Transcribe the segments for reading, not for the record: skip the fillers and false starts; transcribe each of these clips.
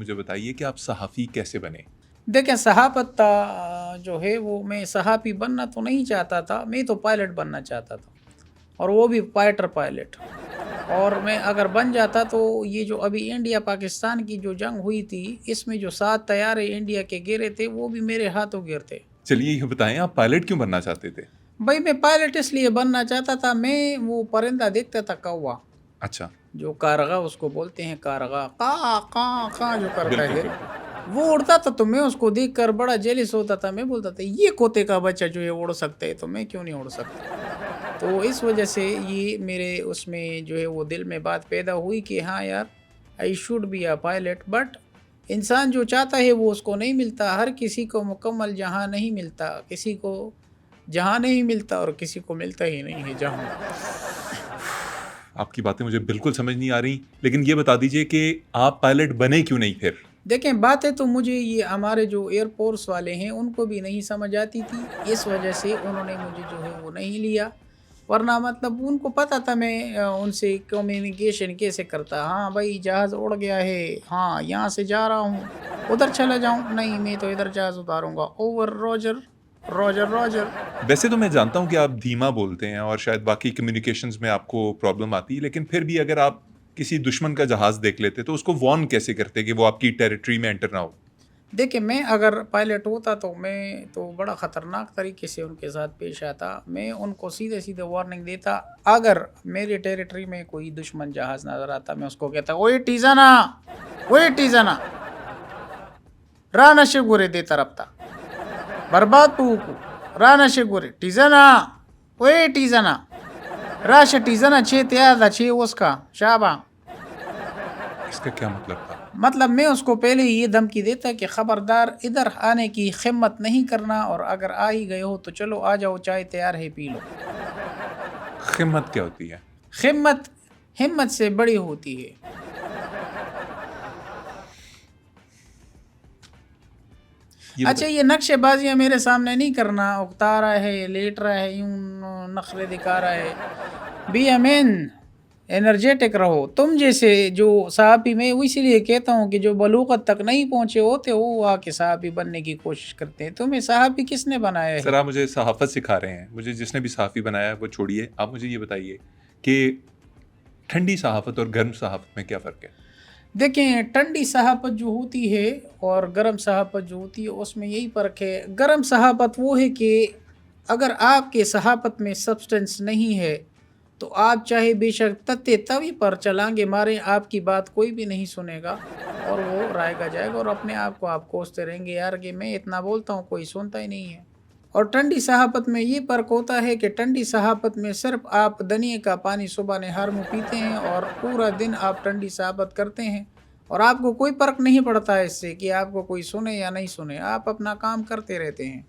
मुझे बताइए कि आप सहाफ़ी कैसे बने? देखें सहाफ़त जो है वो मैं सहाफ़ी बनना तो नहीं चाहता था, मैं तो पायलट बनना चाहता था और वो भी फाइटर पायलट। और मैं अगर बन जाता तो ये जो अभी इंडिया पाकिस्तान की जो जंग हुई थी, इसमें जो 7 तैयारे इंडिया के गिरे थे, वो भी मेरे हाथों गिरते। चलिए ये बताएँ आप पायलट क्यों बनना चाहते थे? भाई मैं पायलट इसलिए बनना चाहता था, मैं वो परिंदा देखता था कौवा, अच्छा, जो कारगा उसको बोलते हैं कारगा, क़ाँ जो करता बिल्कुल, है, बिल्कुल। वो उड़ता था तो मैं उसको देखकर बड़ा जेलस होता था। मैं बोलता था ये कोते का बच्चा जो है उड़ सकता है, तो मैं क्यों नहीं उड़ सकता? तो इस वजह से ये मेरे उसमें जो है वो दिल में बात पैदा हुई कि हाँ यार, I should be a pilot. But इंसान जो चाहता है वो उसको नहीं मिलता। हर किसी को मुकम्मल जहाँ नहीं मिलता, किसी को जहाँ नहीं मिलता और किसी को मिलता ही नहीं है जहाँ। आपकी बातें मुझे बिल्कुल समझ नहीं आ रही, लेकिन ये बता दीजिए कि आप पायलट बने क्यों नहीं फिर? देखें बातें तो मुझे ये हमारे जो एयरफोर्स वाले हैं उनको भी नहीं समझ आती थी, इस वजह से उन्होंने मुझे जो है वो नहीं लिया। वरना मतलब उनको पता था मैं उनसे कम्युनिकेशन कैसे करता। हाँ भाई जहाज़ उड़ गया है, हाँ यहाँ से जा रहा हूँ, उधर चला जाऊँ, नहीं मैं तो इधर जहाज़ उतारूँगा, ओवर रोजर, रोजर रोजर। वैसे तो मैं जानता हूँ कि आप धीमा बोलते हैं और शायद बाकी कम्युनिकेशंस में आपको प्रॉब्लम आती है, लेकिन फिर भी अगर आप किसी दुश्मन का जहाज़ देख लेते, तो उसको वार्न कैसे करते कि वो आपकी टेरिटरी में एंटर ना हो? देखिए, मैं अगर पायलट होता तो मैं तो बड़ा ख़तरनाक तरीके से उनके साथ पेश आता। मैं उनको सीधे-सीधे वार्निंग देता, अगर मेरी टेरिटरी में कोई दुश्मन जहाज़ नज़र आता, मैं उसको कहता, "ओए टीज़ाना, ओए टीज़ाना, राना शेगुरे दे तरफ्ता, बर्बाद पुउकु, राना शेगुरे, टीज़ाना, ओए टीज़ाना, राशा टीज़ाना छे त्यादा छे उसका, शाबा।" इसका क्या मतलब था? मतलब मैं उसको पहले ही ये धमकी देता कि खबरदार इधर आने की हिम्मत नहीं करना, और अगर आ ही गए हो तो चलो आ जाओ, चाय तैयार है पी लो। ख़िम्मत क्या होती है? हिम्मत हिम्मत से बड़ी होती है। ये अच्छा, बता ये नक्शेबाजियाँ मेरे सामने नहीं करना, उकता रहा है, लेट रहा है, यूं नखरे दिखा रहा है। बी अ मैन, एनर्जेटिक रहो। तुम जैसे जो सहाफ़ी, मैं वो इसीलिए कहता हूँ कि जो बलूगत तक नहीं पहुँचे होते वो आके सहाफ़ी बनने की कोशिश करते हैं। तुम्हें सहाफ़ी किसने बनाया सर है? आप मुझे सहाफ़त सिखा रहे हैं। मुझे जिसने भी सहाफ़ी बनाया है वो छोड़िए। आप मुझे ये बताइए कि ठंडी सहाफ़त और गर्म सहाफ़त में क्या फ़र्क है? देखें, ठंडी सहाफ़त जो होती है और गर्म सहाफ़त जो होती है उसमें यही फ़र्क है। गर्म सहाफ़त वो है कि अगर आपके सहाफ़त में सब्सटेंस नहीं है, तो आप चाहे बेशक तत्ते तवी पर छलांगे मारें, आपकी बात कोई भी नहीं सुनेगा और वो रायगा जाएगा और अपने आप को आप कोसते रहेंगे यार कि मैं इतना बोलता हूँ, कोई सुनता ही नहीं है। और ठंडी सहाफ़त में ये फ़र्क होता है कि ठंडी सहाफ़त में सिर्फ़ आप दनिये का पानी सुबह नहर में पीते हैं और पूरा दिन आप ठंडी सहाफ़त करते हैं और आपको कोई फ़र्क नहीं पड़ता है इससे कि आपको कोई सुने या नहीं सुने, आप अपना काम करते रहते हैं।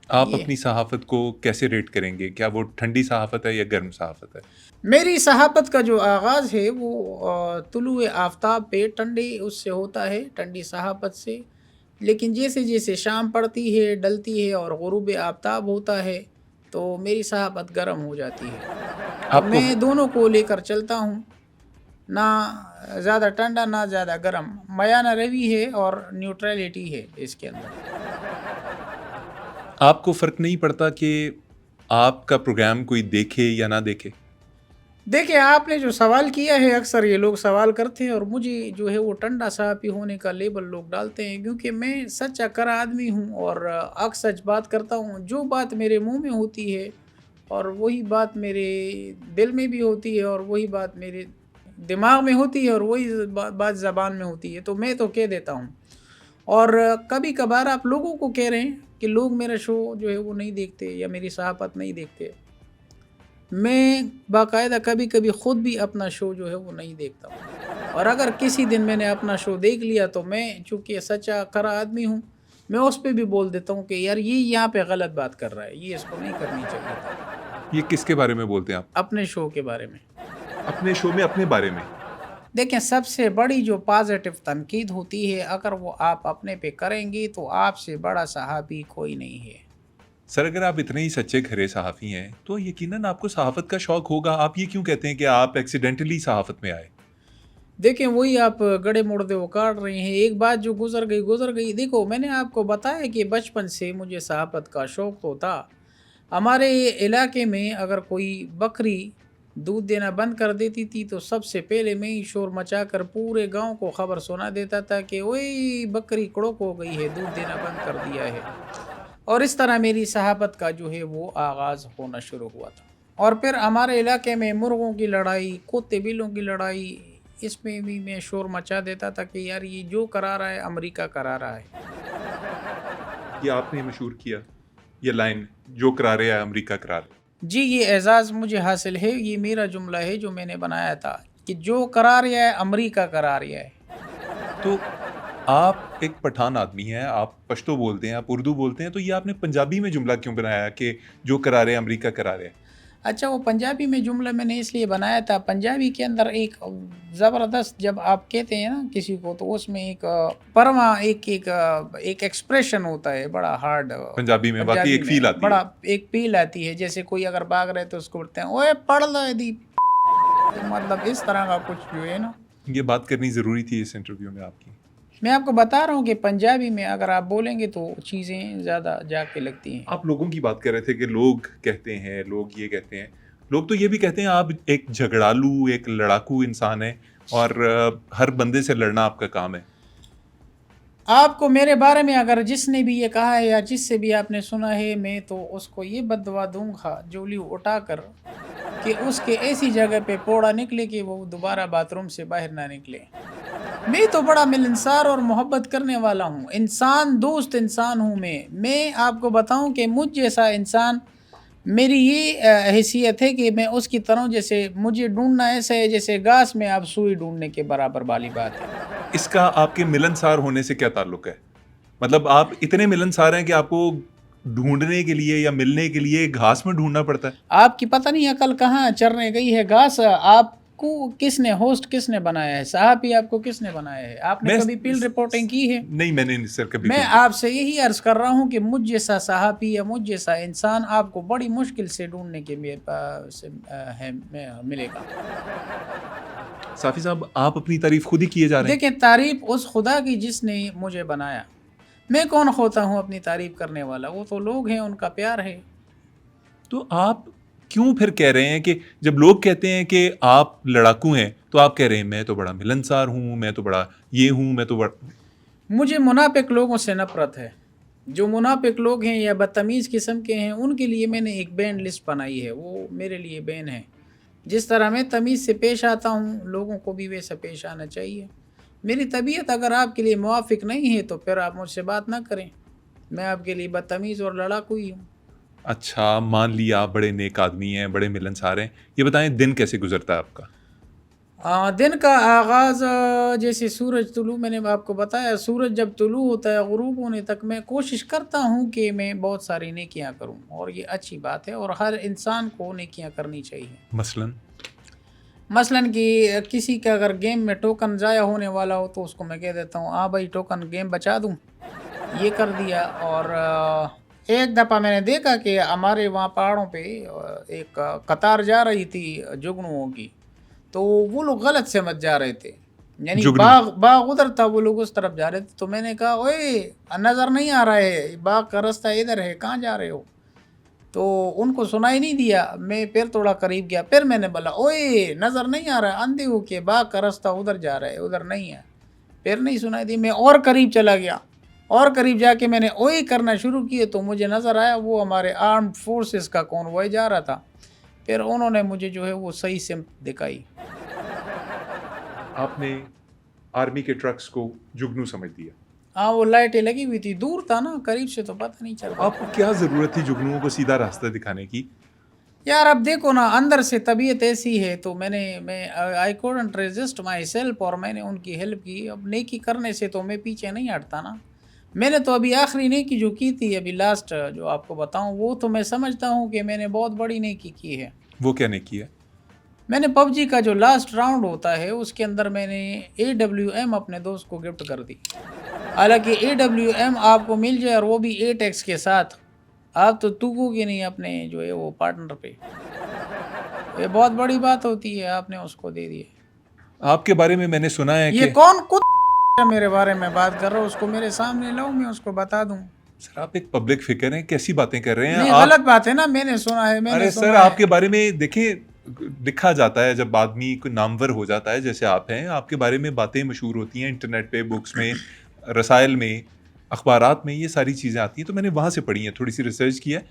आप ये अपनी सहाफ़त को कैसे रेट करेंगे? क्या वो ठंडी सहाफ़त है या गर्म सहाफ़त है? मेरी सहाफ़त का जो आगाज़ है वो तुलुए आफ़ताब पे ठंडी उससे होता है, ठंडी सहाफ़त से। लेकिन जैसे-जैसे शाम पड़ती है, ढलती है और ग़ुरूब आफ़ताब होता है, तो मेरी सहाफ़त गर्म हो जाती है। तो आपको मैं दोनों को लेकर चलता हूँ, ना ज़्यादा ठंडा ना ज़्यादा गर्म, मयाना रवि है और न्यूट्रैलिटी है इसके अंदर। आपको फ़र्क नहीं पड़ता कि आपका प्रोग्राम कोई देखे या ना देखे? देखिए, आपने जो सवाल किया है, अक्सर ये लोग सवाल करते हैं और मुझे जो है वो ठंडा सहाफ़ी होने का लेबल लोग डालते हैं, क्योंकि मैं सच्चा करा आदमी हूँ और हक़ सच बात करता हूँ। जो बात मेरे मुँह में होती है और वही बात मेरे दिल में भी होती है और वही बात मेरे दिमाग में होती है और वही बात ज़बान में होती है, तो मैं तो कह देता हूँ। और कभी-कभार आप लोगों को कह रहे हैं कि लोग मेरा शो जो है वो नहीं देखते या मेरी सहाफ़त नहीं देखते। मैं बाकायदा कभी-कभी खुद भी अपना शो जो है वो नहीं देखता हूँ। और अगर किसी दिन मैंने अपना शो देख लिया तो मैं चूँकि सच्चा खरा आदमी हूँ, मैं उस पे भी बोल देता हूँ कि यार ये यहाँ पे गलत बात कर रहा है, ये इसको नहीं करनी चाहिए था, ये किसके बारे में बोलते हैं आप? अपने शो के बारे में। अपने शो में अपने बारे में? देखें, सबसे बड़ी जो पॉज़िटिव तनकीद होती है, अगर वो आप अपने पे करेंगे तो आपसे बड़ा सहाफ़ी कोई नहीं है। सर अगर आप इतने ही सच्चे खरे सहाफ़ी हैं, तो यकीनन आपको सहाफ़त का शौक होगा। आप ये क्यों कहते हैं कि आप एक्सीडेंटली सहाफ़त में आए? देखें वही आप गड़े मुड़दे वो काट रहे हैं। एक बात जो गुज़र गई। देखो मैंने आपको बताया कि बचपन से मुझे सहाफ़त का शौक़ तो था। हमारे इलाके में अगर कोई बकरी दूध देना बंद कर देती थी तो सबसे पहले मैं ही शोर मचाकर पूरे गाँव को ख़बर सुना देता था कि ओए बकरी कड़क हो गई है, दूध देना बंद कर दिया है। और इस तरह मेरी सहाफ़त का जो है वो आगाज़ होना शुरू हुआ था। और फिर हमारे इलाके में मुर्गों की लड़ाई, कुत्ते बिल्लों की लड़ाई, इसमें भी मैं शोर मचा देता था कि यार ये जो करा रहा है अमेरिका करा रहा है। ये आपने मशहूर किया, ये लाइन, जो करा रहे हैं अमेरिका करा रहे हैं। जी, ये एज़ाज़ मुझे हासिल है, ये मेरा जुमला है जो मैंने बनाया था कि जो करा रहा है अमेरिका करा रहा है। तो आप एक पठान आदमी हैं, आप पश्तो बोलते हैं, आप उर्दू बोलते हैं, तो ये आपने पंजाबी में जुमला क्यों बनाया कि जो करा रहे हैं अमेरिका करा रहे हैं? अच्छा, वो पंजाबी में जुमला मैंने इसलिए बनाया था, पंजाबी के अंदर एक ज़बरदस्त जब आप कहते हैं ना किसी को तो उसमें एक परमा एक एक्सप्रेशन होता है बड़ा हार्ड पंजाबी में वाक़ई पंजाबी एक में फ़ील आती है। बड़ा एक फ़ील आती है। जैसे कोई अगर भाग रहा है तो उसको बोलते हैं, "ओए पढ़ लो दी" मतलब इस तरह का कुछ जो है ना। ये बात करनी ज़रूरी थी इस इंटरव्यू में आपकी। मैं आपको बता रहा हूँ कि पंजाबी में अगर आप बोलेंगे तो चीज़ें ज़्यादा जाके लगती हैं। आप लोगों की बात कर रहे थे कि लोग कहते हैं, लोग ये कहते हैं। लोग तो ये भी कहते हैं आप एक झगड़ालू, एक लड़ाकू इंसान हैं और हर बंदे से लड़ना आपका काम है। आपको मेरे बारे में अगर जिसने भी ये कहा है या जिससे भी आपने सुना है, मैं तो उसको ये बददुआ दूँगा जोली उठाकर कि उसके ऐसी जगह पे फोड़ा निकले कि वो दोबारा बाथरूम से बाहर ना निकले। मैं तो बड़ा मिलनसार और मोहब्बत करने वाला हूँ, इंसान दोस्त इंसान हूँ मैं। मैं आपको बताऊँ कि मुझ जैसा इंसान मेरी ये हैसियत है कि मैं उसकी तरह हूँ, जैसे मुझे ढूँढना ऐसा है जैसे घास में आप सुई ढूँढने के बराबर वाली बात है। इसका आपके मिलनसार होने से क्या ताल्लुक है? मतलब आप इतने मिलनसार हैं कि आपको ढूँढने के लिए या मिलने के लिए घास में ढूँढना पड़ता है? आपकी पता नहीं अकल कहाँ चरने गई है घास। आपको किसने होस्ट किसने बनाया है? साहब ही आपको किसने बनाया है? आपने मैं कभी फील्ड रिपोर्टिंग की है? नहीं, मैंने नहीं सर कभी मैं फील्ड आपसे यही अर्ज़ कर रहा हूँ कि मुझ जैसा सहाफ़ी या मुझ जैसा इंसान आपको बड़ी मुश्किल से ढूँढने के लिए मिलेगा। साफ़ी साहब आप अपनी तारीफ़ खुद ही किए जा रहे हैं। देखिए तारीफ़ उस खुदा की जिसने मुझे बनाया। मैं कौन होता हूँ अपनी तारीफ़ करने वाला? वो तो लोग हैं, उनका प्यार है। तो आप क्यों फिर कह रहे हैं कि जब लोग कहते हैं कि आप लड़ाकू हैं, तो आप कह रहे हैं मैं तो बड़ा मिलनसार हूँ, मैं तो बड़ा ये हूँ, मैं तो बड़ा मुझे मुनाफ़िक लोगों से नफ़रत है। जो मुनाफ़िक लोग हैं या बदतमीज़ किस्म के हैं, उनके लिए मैंने एक बैन लिस्ट बनाई है, वो मेरे लिए बैन है। जिस तरह मैं तमीज़ से पेश आता हूँ, लोगों को भी वैसा पेश आना चाहिए। मेरी तबीयत अगर आपके लिए मुवाफ़िक नहीं है, तो फिर आप मुझसे बात ना करें। मैं आपके लिए बदतमीज़ और लड़ाकू ही हूँ। अच्छा, मान लिया आप बड़े नेक आदमी हैं, बड़े मिलनसार हैं। ये बताएँ दिन कैसे गुज़रता है आपका? दिन का आगाज़ जैसे सूरज तुलू मैंने आपको बताया, सूरज जब तुलू होता है ग़ुरूब होने तक मैं कोशिश करता हूँ कि मैं बहुत सारी नेकियां करूँ, और ये अच्छी बात है और हर इंसान को नेकियां करनी चाहिए। मसलन? मसलन कि किसी का अगर गेम में टोकन ज़ाया होने वाला हो तो उसको मैं कह देता हूँ, हाँ भाई टोकन गेम बचा दूँ, ये कर दिया। और एक दफ़ा मैंने देखा कि हमारे वहाँ पहाड़ों पे एक कतार जा रही थी जुगनुओं की, तो वो लोग गलत समझ जा रहे थे, यानी जुगनू? बाग बाग उधर था, वो लोग उस तरफ जा रहे थे। तो मैंने कहा ओए नज़र नहीं आ रहा है, बाग का रास्ता इधर है, कहाँ जा रहे हो? तो उनको सुनाई नहीं दिया। मैं फिर थोड़ा करीब गया, फिर मैंने बोला ओए नज़र नहीं आ रहा है, अंधे हो के, बाग का रास्ता उधर जा रहा है, उधर नहीं है। फिर नहीं सुनाई दी, मैं और करीब चला गया, और करीब जाके मैंने ओए करना शुरू किए तो मुझे नज़र आया वो हमारे आर्म्ड फोर्सेस का कॉन्वॉय जा रहा था। फिर उन्होंने मुझे जो है वो सही सिम्त दिखाई। आपने आर्मी के ट्रक्स को जुगनू समझ दिया। हाँ, वो लाइटें लगी हुई थी, दूर था ना, करीब से तो पता नहीं चल रहा। आपको क्या ज़रूरत थी जुगनुओं को सीधा रास्ता दिखाने की? यार अब देखो ना, अंदर से तबीयत ऐसी है तो मैं I couldn't resist my self, और मैंने उनकी हेल्प की। अब नेकी करने से तो मैं पीछे नहीं हटता ना। मैंने तो अभी आखिरी नेकी जो की थी, अभी लास्ट जो आपको बताऊं, वो तो मैं समझता हूं कि मैंने बहुत बड़ी नेकी की है। वो क्या नेकी है? मैंने पबजी का जो लास्ट राउंड होता है उसके अंदर मैंने AWM अपने दोस्त को गिफ्ट कर दी। हालांकि AWM आपको मिल जाए और वो भी 8x के साथ, आप तो तूकोगे नहीं अपने जो है वो पार्टनर पे। ये बहुत बड़ी बात होती है, आपने उसको दे दिया। आपके बारे में मैंने सुना है ये कि कौन कुत्ता मेरे बारे में बात कर रहा है, उसको मेरे सामने लाओ, मैं उसको बता दूं। सर आप एक पब्लिक फिगर हैं, कैसी बातें कर रहे हैं नहीं, आप? गलत बात है ना, मैंने सुना है, मैंने अरे सुना सर है। आपके बारे में देखिए लिखा जाता है, जब आदमी कोई नामवर हो जाता है जैसे आप हैं, आपके बारे में बातें मशहूर होती हैं इंटरनेट पे, बुक्स में, रसायल में, अखबारात में, ये सारी चीज़ें आती हैं, तो मैंने वहाँ से पढ़ी हैं, थोड़ी सी रिसर्च की है।